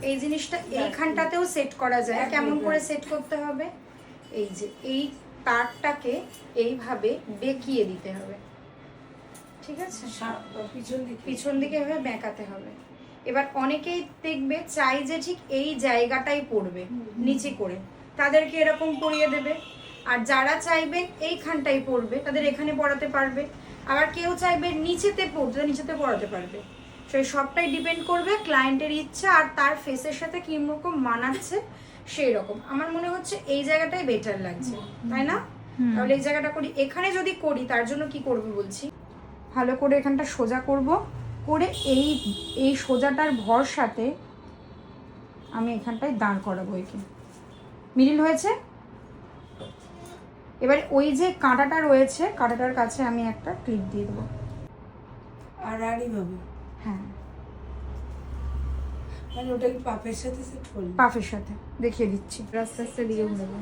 এই জিনিসটা এইখানটাতেও সেট করা যায়। কেমন করে সেট করতে হবে, এই যে এই তারটাকে এইভাবে বেঁকিয়ে দিতে হবে, ঠিক আছে, পিছন দিকে এভাবে বেঁকাতে হবে। এবার অনেকেই দেখবে চাই যে ঠিক এই জায়গাটাই পড়বে নিচে করে, তাদেরকে এরকম পরিয়ে দেবে। আর যারা চাইবেন এইখানটাই পড়বে তাদের এখানে পড়াতে পারবে। আবার কেউ চাইবে নিচেতে পড়তে, নিচেতে পড়াতে পারবে। সেই সবটাই ডিপেন্ড করবে ক্লায়েন্টের ইচ্ছা আর তার ফেসের সাথে কি রকম মানাচ্ছে সেই রকম। আমার মনে হচ্ছে এই জায়গাটাই বেটার লাগছে, তাই না? তাহলে এই জায়গাটা করি। এখানে যদি করি তার জন্য কি করবে বলছি, ভালো করে এখানটা সোজা করব, করে এই সোজাটার ভরসাতে আমি এখানটায় দাঁড় করাবো একে। মিডিল হয়েছে। এবার ওই যে কাঁটাটা রয়েছে, কাঁটাটার কাছে আমি একটা ক্লিপ দিয়ে দেবো। আড়াআড়ি ভাবে? হ্যাঁ, মানে ওটা কি পাপের সাথে সেট করব? পাফের সাথে দেখিয়ে দিচ্ছি, আস্তে আস্তে দিয়ে দেবো।